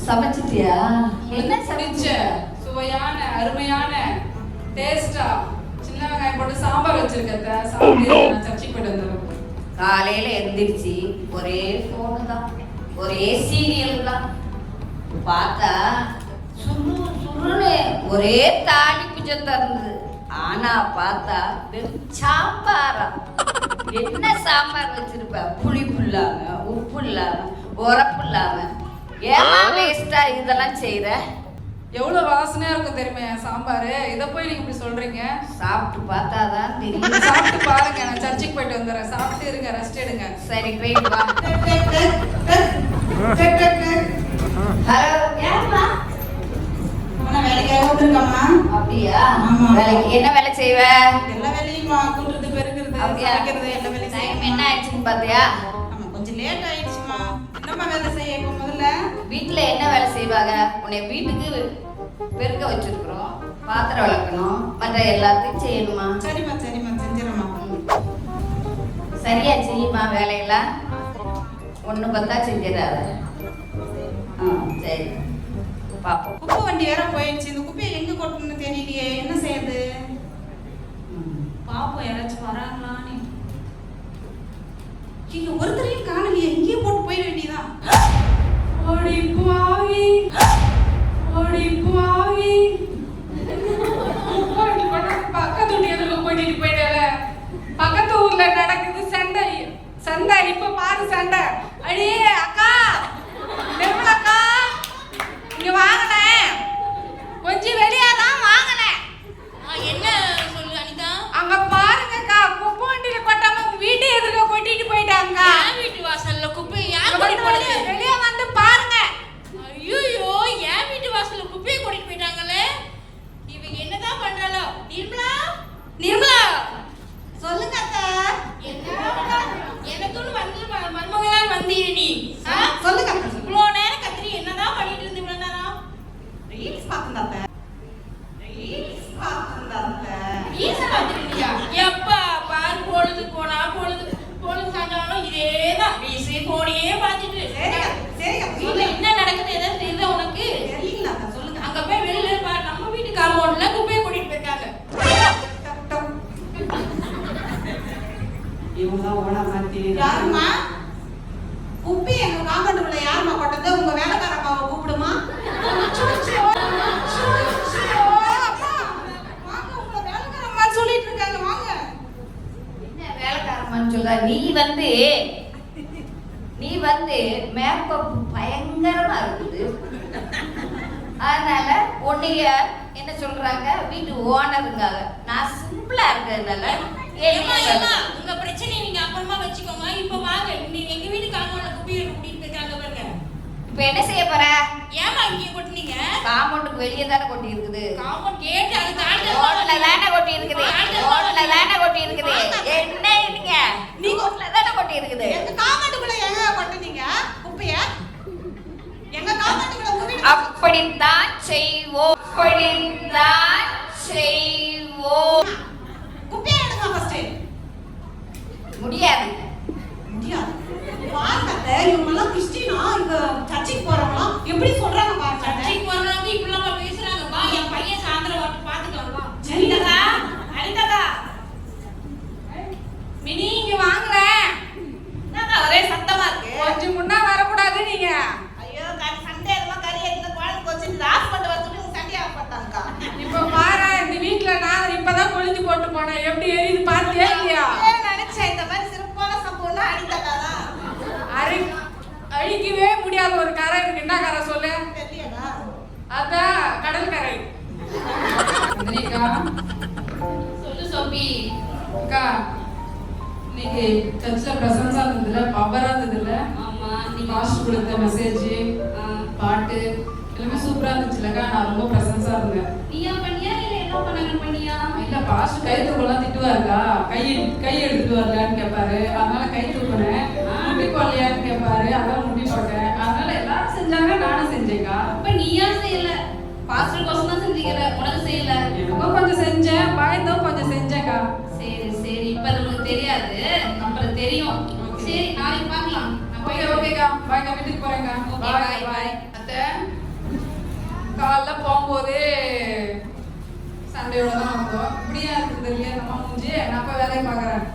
சமைச்சிட்டியா? என்ன சமைச்ச? சுவையான அருமையான டேஸ்டா சின்ன வெங்காயம் போட்டு சாம்பார் வச்சிருக்கத சாப்பிட்டு நான் சர்ச்சைக்கு போயிட்டு வந்துடுறேன். காலையில எந்திரிச்சு ஒரே போனு தான், ஒரே சீரியல் தான். பார்த்தா சுருன்னு ஒரே தாளிப்பு சத்தம் இருந்தது. ஆனா பார்த்தா வெறும் சாம்பாரா. என்ன சாம்பார் வச்சிருப்ப? புளிப்பு இல்லாம, உப்பு இல்லாம, உரப்பு இல்லாம. ஏமா வேஸ்டா இதெல்லாம் செய்யற? எவ்வளவு வாசனையா இருக்கும் தெரியுமா சாம்பார்? இதை போய் நீங்க இப்படி சொல்றீங்க? சாப்பிட்டு பார்த்தாதான் தெரியும். சாப்பிட்டு பாருங்க, நான் சர்ச்சைக்கு போயிட்டு வந்துடுறேன். சாப்பிட்டு இருங்க, ரெஸ்ட் எடுங்க. சரி போயிட்டு வா. ஹலோ, யாருமா? வேலைக்காக வந்திருக்கம்மா. அப்படியா? ஆமா. வேலைக்கு என்ன வேலை செய்வ? எல்லா வேலையுமா, கூட்டுறது, பெருக்கிறது, சமைக்கிறது, எல்லா வேலையும் டைம் செய்யணும். என்ன ஆயிடுச்சுன்னு பாத்தியா? ஆமா, கொஞ்சம் லேட் ஆயிடுச்சுமா. என்னம்மா வேலை செய்ய இப்போ முதல்ல? வீட்டுல என்ன வேலை செய்வாங்க? உன்னை வீட்டுக்கு பெருக்க வச்சிருக்கிறோம், பாத்திரம் விளக்கணும், மற்ற எல்லாத்தையும் செய்யணுமா? சரிம்மா செஞ்சிடம்மா. சரியா செய்யுமா வேலையெல்லாம்? ஒண்ணு பத்தா செஞ்சிடாத. சரி பாப்போம். குப்பை வண்டி வேற போயிடுச்சு. இந்த குப்பையை எங்க கொட்டணும்னு தெரியலையே, என்ன செய்யுது? பாப்போம் யாராச்சும் வராங்களான்னு. இங்க ஒருத்தரையும் காணலையே, இங்கேயே போட்டு போயிட வேண்டியதான். ஓடி பாவி, ஓடி பாவி. பக்கத்து வீட்டுக்கு கூட்டிட்டு போயிட்டல. பக்கத்து ஊர்ல நடக்குது சண்டை. சண்டை இப்ப பாரு சண்டை. அடியே அக்கா, நிர்மலா, இங்க வாங்கினேன். கொஞ்சம் வெளியாதான் வாங்கினேன். என்ன சொல்லு அனிதா? அங்க பாருங்கக்கா, குப்பை வண்டியில கொட்டாம வீட்டு எதிர்க்க கொட்டிட்டு போயிட்டாங்க. என் வீட்டு வாசல்ல குப்பை யார் கொட்டிட்டு போனது? வெளியே வந்து பாருங்க. ஐயோ, என் வீட்டு வாசல்ல குப்பையை கொட்டிட்டு போயிட்டாங்களே. இவங்க என்னதான் பண்றாளோ? நிர்மலா, நிர்மலா, சொல்லுங்க அக்கா. எனக்குன்னு வந்து மருமகளா வந்தீங்க நீ. சொல்லுங்க அக்கா. இவ்வளோ நேரம் கத்திரி என்னதான் பண்ணிட்டு இருந்து இவ்வளோ நேரம்? ரீல்ஸ் பார்த்துங்க. ஈஸா பார்த்துருக்கியா? எப்பா பாரு, பொழுது போனா பொழுது சாயங்காலம் இதேதான் வீசு போனையே பார்த்துட்டு. வீட்டுல என்ன நடக்குது எதாவது தெரியுதா உனக்கு? சொல்லுங்க. அங்க போய் வெளியில பாரு, நம்ம வீட்டு காம்பவுண்ட்ல குப்பையை கொட்டிட்டு போயிருக்காங்க. யாருமா குப்பி எங்க காம்பவுண்டுக்குள்ள யாருமா கொட்டது? உங்க வேலைக்கார அம்மாவை கூப்பிடுமா? வாங்க, உங்க வேலைக்கார அம்மா சொல்லிட்டு இருக்காங்க, வாங்க. என்ன வேலைக்காரமான்னு சொல்ற? நீ வந்து மேக்கப் பயங்கரமா இருக்குது. அதனால உன்னைய என்ன சொல்றாங்க, வீட்டு ஓனருங்காக. நான் சிம்பிளா இருக்கிறதுனால உங்க பிரச்சனையை நீங்க அப்புறமா வச்சுக்கோங்க. இப்ப வாங்க, நீங்க எங்க வீட்டு காம்பவுண்ட்ல குப்பையை கூட்டிட்டு போயிருக்காங்க பாருங்க. இப்ப என்ன செய்ய போற? ஏமா இங்க கொட்டினீங்க? காம்பவுண்டுக்கு வெளியே தானே கொட்டி இருக்குது. காம்பவுண்ட் கேட் அது தாண்டி ரோட்ல தானே கொட்டி இருக்குது. ரோட்ல தானே கொட்டி இருக்குது. என்ன நீங்க ரோட்ல தானே கொட்டி இருக்குது. எங்க காம்பவுண்டுக்குள்ள எங்க கொட்டுனீங்க குப்பைய? எங்க காம்பவுண்டுக்குள்ள உங்க வீடு. அப்படித்தான் செய்வோம், அப்படித்தான் செய்வோம். குப்பைய எடுங்க ஃபர்ஸ்ட். முடியாது. முடியாது. பாருங்க, இவங்க எல்லாம் கிறிஸ்டினா, இங்க சர்ச்சுக்கு போறவங்க எப்படி சொல்றாங்க பாருங்க. சர்ச்சைக்கு போறவங்க இப்படிலாம் பேசுறாங்க. வா, என் பையன் சாயந்தரம் வரட்டு பாத்துக்கலாம். வா. சரிடா. அனிதா, மினி இங்க வாங்குறேன். என்னடா ஒரே சத்தமா இருக்கு? கொஞ்சம் முன்னா வரக்கூடாது நீங்க. ஐயோ, சண்டே எல்லாம் கறி எடுத்து குழம்பு வச்சு ஆஃப் பண்ணி வரதுக்கு சண்டே ஆஃப் பண்ணிட்டாங்கக்கா. இப்ப பாரு, இந்த வீட்டுல நான் இப்பதான் கொளுத்தி போட்டு போனேன். எப்படி எரியுது பாத்தியா இல்லையா? நினைச்சேன் இந்த மாதிரி சிறப்பான சம்பவம்னா அடித்ததாதான். அழிக்கவே முடியாத ஒரு கரை இருக்கு. என்ன கரை சொல்லு? தெரியலடா. அதான் கடல் கரை. அக்கா, சொல்லு சோபி. அக்கா, இன்னைக்கு சர்ச்சில் பிரசன்ஸா இருந்ததுல, பவரா இருந்ததுல, ஆமா, நீ பாஸ்ட் கொடுத்த மெசேஜ், பாட்டு எல்லாமே சூப்பரா இருந்துச்சுலக்கா. நான் ரொம்ப பிரசன்ஸா இருந்தேன். நீயா பண்ணியா இல்ல என்ன பண்ணாங்க பண்ணியா? இல்ல, பாஸ்ட் கை தூக்கலாம் திட்டுவாருக்கா. கை எடுத்துட்டு வரலான்னு கேட்பாரு. அதனால கை தூக்குனேன். முட்டி போடலையான்னு கேட்பாரு. அதான் முட்டி போட்டேன். அதனால எல்லாரும் செஞ்சாங்க, நானும் செஞ்சேக்கா. அப்ப நீயா செய்யல, பாஸ்டர் கோசம் தான் செஞ்சீங்க, உனக்கு செய்யல. எனக்கும் கொஞ்சம் செஞ்சேன், பயந்தும் கொஞ்சம் செஞ்சேக்கா. சரி சரி, இப்ப நமக்கு தெரியாது, அப்புறம் தெரியும். சரி, நாளைக்கு பார்க்கலாம். ஓகேக்கா, பாய்க்கா, வீட்டுக்கு போறேன்க்கா. பாய் பாய். அத்தை அத்தை காலைல போகும்போதே சண்டையோட தான் வந்தோம். இப்படியா இருக்குது இல்லையா நம்ம மூஞ்சி? நான் போய் வேலையை பார்க்குறேன்.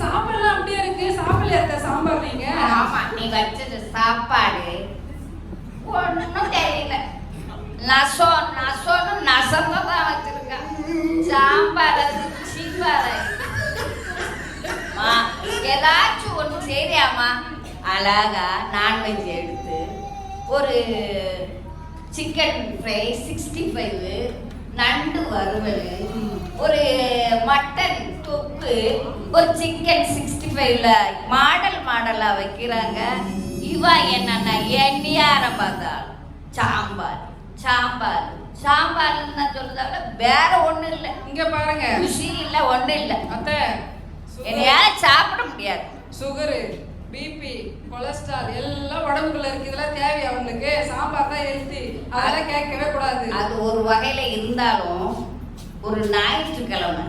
சாப்பாடுலாம் அப்படியே இருக்கு. சாப்பிடல அத்தை சாம்பார் நீங்க? ஆமா, நீ வச்சது சாப்பாடு ஒன்றும் தெரியல. நசோன்னு நசத்தை தான் வச்சிருக்கேன். சாம்பார் சீம்பார் ஏதாச்சும் ஒன்று செய்யாமா? அழகா நான்வெஜ் எடுத்து ஒரு சிக்கன் ஃப்ரை 65, நண்டு வறுவல், ஒரு மட்டன் தொக்கு, ஒரு சிக்கன் 65ல மாடலாக வைக்கிறாங்க. இவன் என்னன்னா எண்ணியார பார்த்தா சாம்பார்ன்னு சொல்றத விட வேற ஒண்ணும் இல்லை. இங்க பாருங்க, ருசி இல்லை, ஒண்ணும் இல்லை. அத்தை என்னையால சாப்பிட முடியாது. சுகரு, பிபி, கொலஸ்ட்ரால் எல்லாம் உடம்புக்குள்ள இருக்கு. இதெல்லாம் தேவையா உங்களுக்கு? சாம்பார் தான் ஹெல்த்தி, அதெல்லாம் கேட்கவே கூடாது. அது ஒரு வகையில இருந்தாலும் ஒரு ஞாயிற்றுக்கிழமை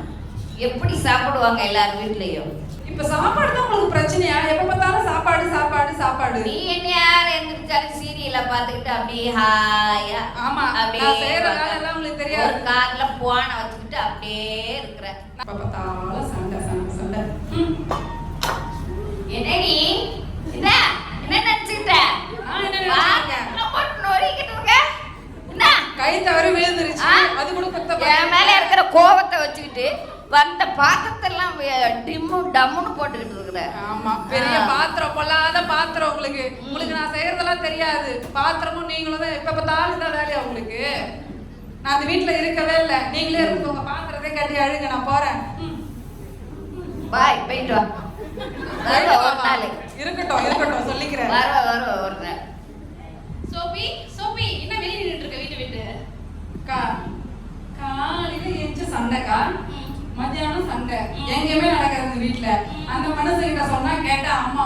எப்படி சாப்பிடுவாங்க எல்லார் வீட்லயும்? இப்ப சாப்பாடு தான் உங்களுக்கு பிரச்சனையா? எப்ப பார்த்தாலும் சாப்பாடு சாப்பாடு சாப்பாடு. நீ என்ன யார் எந்திரிச்சாலும் சீரியல பாத்துக்கிட்டு அப்படியே ஹாயா? ஆமா, அப்படியே நான் செய்யற வேலை எல்லாம் உங்களுக்கு தெரியாது. ஒரு கார்ல போன வச்சுக்கிட்டு அப்படியே இருக்கிற. எப்ப பார்த்தாலும் சண்டை சண்டை சண்டை. என்னடி என்ன நினைச்சுக்கிட்ட? கை தவறி விழுந்துருச்சு. அது கூட குத்த என் மேல இருக்கிற கோபத்தை வச்சுக்கிட்டு வந்த பாத்திரத்தெல்லாம் டிம்மு டம்முன்னு போட்டுக்கிட்டு இருக்கிற. ஆமா, பெரிய பாத்திரம், பொல்லாத பாத்திரம். உங்களுக்கு நான் செய்யறதெல்லாம் தெரியாது. பாத்திரமும் நீங்களும் தான் எப்ப பார்த்தாலும் தான் வேலையா உங்களுக்கு? நான் அந்த வீட்டுல இருக்கவே இல்லை. நீங்களே இருக்கு, உங்க பாத்திரத்தை கட்டி அழுங்க. நான் போறேன். பாய், போயிட்டு வா. இருக்கட்டும் சொல்லிக்கிறேன். வர ஒரு நாள். சோபி என்ன வெளியே நின்னுட்டு இருக்க வீட்டு விட்டு? காலையில எஞ்சி சண்டைக்கா, மத்தியானம் சண்டை. எங்கேயுமே நடக்கிறது வீட்டுல. அந்த மனசுகிட்ட சொன்னா கேட்டா அம்மா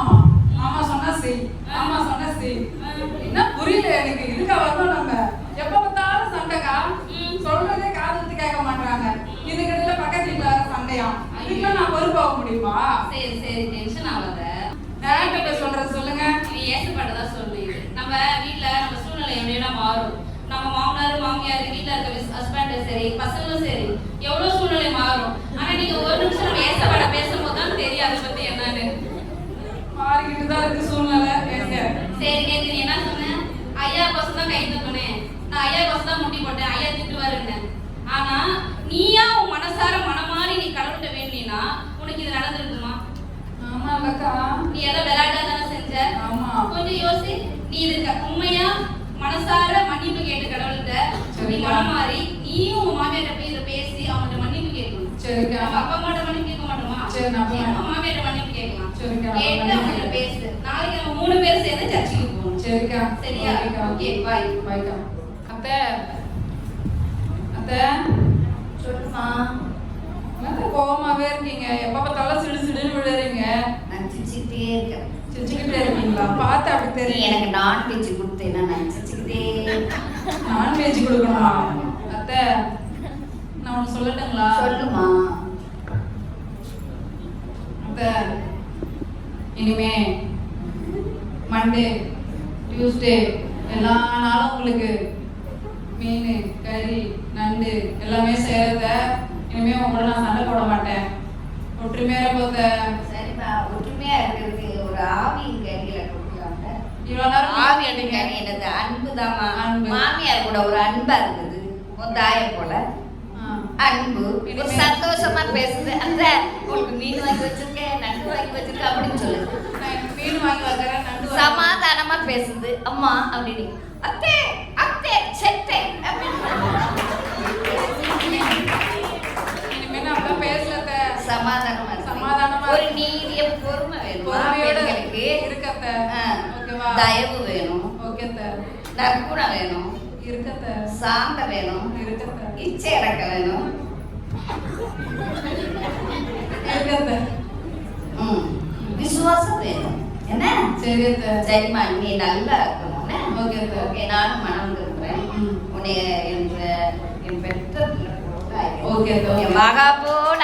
சொன்னா செய், அம்மா சொன்னா செய். என்ன புரியல எனக்கு. இதுக்கா வரணும் நம்ம? எப்ப பார்த்தாலும் சண்டைக்கா. சொல்றதே காது கேட்க மாட்டாங்க. இதுக்கிட்ட பக்கத்து வீட்டுல வர சண்டையா? இதுக்கெல்லாம் நான் பொறுப்பாக முடியுமா? சரி டென்ஷன் ஆகாத. யார்கிட்ட சொல்றது சொல்லுங்க. நீ ஏசப்பட்டதான் சொல்லு. நம்ம வீட்டுல நம்ம சூழ்நிலை எப்படின்னா மாறும். நம்ம மாமியார் வீட்டுல இருக்க ஹஸ்பண்ட் சரி, பசங்களும் சரி, எவ்வளவு சூழ்நிலை மாறும். ஆனா நீங்க ஒரு நிமிஷம் நம்ம ஏசப்பட பேசும்போது தான் தெரியும் அதை பத்தி என்னன்னு. மாறிக்கிட்டு தான் இருக்கு சூழ்நிலை. சரி, நேத்து நீ என்ன சொன்ன? ஐயா பசங்க தான் கை தூக்குனேன், நான் ஐயா பசங்க தான் முட்டி போட்டேன், ஐயா திட்டுவாருன்னு. ஆனா நீயா உன் மனசார மனமாறி நீ கடவுள்கிட்ட வேண்டினா உனக்கு இது நடந்திருக்குமா? ஆமா இல்லக்கா. நீ ஏதோ விளையாட்டா தானே செஞ்ச. ஆமா, கொஞ்சம் யோசி. நீ இதுக்கு உண்மையா மனசார மன்னிப்பு கேட்டு கடவுள்கிட்ட நீ மனமாறி நீயும் உன் மாமியார்ட்ட போய் இதை பேசி அவங்கள்ட்ட மன்னிப்பு கேட்கணும். சரிக்கா. நம்ம அப்பா அம்மாட்ட மன்னிப்பு கேட்க மாட்டோமா? சரி, நம்ம மாமியார்ட்ட மன்னிப்பு கேட்கலாம். சரிக்கா. கேட்டு அவங்கள்ட்ட பேசு. நாளைக்கு நம்ம 3 பேரும் சேர்ந்து சர்ச்சுக்கு போகணும். சரிக்கா. சரியா? ஓகே, பாய். பாய்க்கா. அத்தை சொல்லுமா. என்ன கோவமாவே இருக்கீங்க? எப்ப பார்த்தாலும் சிடுன்னு விழுறீங்க. நான் சிரிச்சுக்கிட்டே இருக்கிறேன். சிரிச்சுக்கிட்டே இருக்கீங்களா? பார்த்து அப்படி நீ தெரியும். எனக்கு நான்வெஜ் கொடுத்தேன்னா நான் சிரிச்சுக்கிட்டே. நான்வெஜ் கொடுக்கணுமா? அத்தை நான் ஒண்ணு சொல்லட்டுங்களா? சொல்லுமா. அத்தை இனிமே மண்டே டியூஸ்டே எல்லா நாளும் உங்களுக்கு மீன், கறி, நண்டு எல்லாமே செய்யறத இனிமே உங்களோட நான் சண்டை போட மாட்டேன். ஒற்றுமையா போத. சரிப்பா, ஒற்றுமையா இருக்கிறதுக்கு ஒரு ஆவியின் கறியில கொடுக்கலாம்ல. இவ்வளவு நேரம் ஆவி கறி என்னது? அன்புதாம்மா. அன்பு. மாமியார் கூட ஒரு அன்பா இருக்குது, உன் தாயை போல அன்பு. ஒரு சந்தோஷமா பேசுது. அந்த உங்களுக்கு மீன் வாங்கி வச்சிருக்கேன், நண்டு வாங்கி வச்சிருக்கேன் அப்படின்னு சொல்லுது. நான் மீன் வாங்கி வைக்கிறேன், நண்டு வாங்கி சமாதானமா பேசுது. அம்மா அப்படின்னு அத்தே அத்தே செத்தே அப்படின்னு இனிமே நான் அப்படிலாம் பேசலத்த. சமாதானமா இருக்கு. சமாதானமா ஒரு நீதிய பொறுமை வேணும். பொறுமையோட பெண்களுக்கு இருக்கத்த. ஓகேவா? தயவு வேணும், ஓகேத்த. நற்குணம் வேணும், இருக்கத்த. சாந்த வேணும், இருக்கத்த. இச்சை அடக்க வேணும், இருக்கத்த. விசுவாசம் வேணும். என்ன? சரி அத்த. சரிம்மா, நீ நல்லா இருக்கணும். ஓகே அத்த. ஓகே, நானும் மனம் இருக்கிறேன். உன்னை என் பெற்ற ஓகே அத்த. என் மகா போல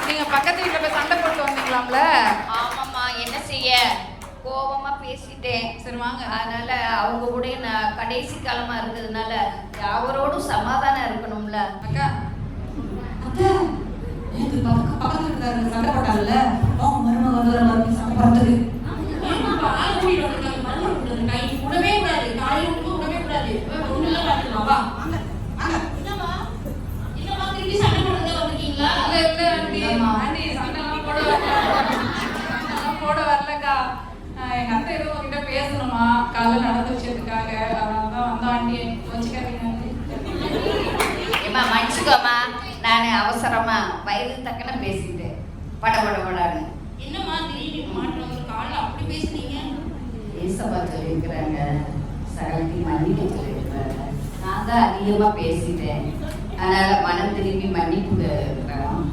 நீங்க பக்கத்து வீட்டுல போய் சண்டை போட்டு வந்தீங்களாம்ல? ஆமாம்மா, என்ன செய்ய? கோபமா பேசி பேசிட்டேன். சரி வாங்க. அதனால அவங்க கூட நான் கடைசி காலமா இருக்கிறதுனால அவரோடும் சமாதானம் இருக்கணும்ல. அக்கா அத்தை நேத்து பக்கத்துல இருக்காரு சண்டை போட்டாங்கல்ல அவங்க மருமக வர மாதிரி சண்டை போடுறது. ஏம்மா ஆள் கூட்டிட்டு வந்திருக்காங்க, மருமகள் கூட்டிட்டு வந்திருக்காங்க. இன்னைக்கு விடவே கூடாது, காலையில விடவே கூடாது. ஒண்ணுல பார்த்துக்கலாம் வா. வாங்க வாங்க. என்னம்மா என்னம்மா திருப்பி சண்டை போடுறதுக்கு வந்திருக்கீங்களா? இல்ல ஆண்டி ஆண்டி சண்டைலாம் போட சண்டைலாம் போட வரலக்கா. எங்க அத்தை ஏதோ உங்ககிட்ட பேசணுமா காலைல நடந்த விஷயத்துக்காக, அதனாலதான் வந்தோம் ஆண்டி. வச்சுக்காதீங்க ஆண்டி. ஏம்மா மன்னிச்சுக்கோமா, நான் அவசரமா வயது தக்கன பேசிட்டேன். படபடபடான்னு என்னம்மா திடீர்னு மாற்றம் வந்து காலைல அப்படி பேசுனீங்க? ஏசப்பா சொல்லியிருக்கிறாங்க, சகலத்தை மன்னிக்க சொல்லியிருக்கிறாங்க. நான் தான் அதிகமா பேசிட்டேன். அதனால மனம் திரும்பி மன்னிப்பு இருக்கிறோம்.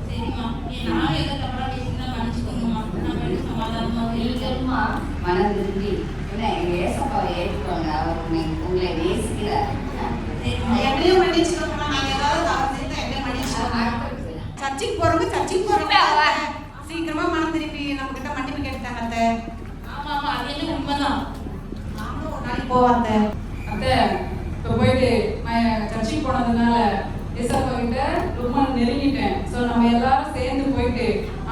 சரிம்மா, நான் எதை தப்பா பேசினா மன்னிச்சுக்கோங்கம்மா. நான் பண்ணி சமாதானமா நீங்களும்மா மனம் திரும்பி என்ன எங்க ஏசப்பாவை ஏற்றுவாங்க. அவர் உங்களை நேசிக்கிறார். என்னையும் மன்னிச்சுக்கோங்கம்மா. நாங்க ஏதாவது தவறு செஞ்சா என்னையும் மன்னிச்சுக்கோங்க. சர்ச்சுக்கு போறவங்க சர்ச்சுக்கு போறவங்க சீக்கிரமா மனம் திருப்பி நம்ம கிட்ட மன்னிப்பு கேட்டாங்க அத்தை. ஆமா அது என்ன உண்மைதான். நானும் ஒரு நாளைக்கு போவோம் அத்தை. அத்தை இப்போ போயிட்டு சர்ச்சுக்கு போனதுனால ஏசப்பா கிட்ட ரொம்ப நெருங்கிட்டேன். ஸோ நம்ம எல்லாரும் சேர்ந்து போயிட்டு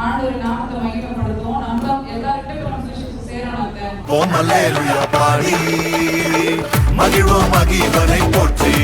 ஆண்டவர் நாமத்தை மகிமைப்படுத்துவோம். நம்ம எல்லார்கிட்ட நம்ம சுவிசேஷம் சேரணும் அத்தை. ஓம் அல்லேலூயா பாடி மகிழ்வோம் மகிழ்வனை போற்றி.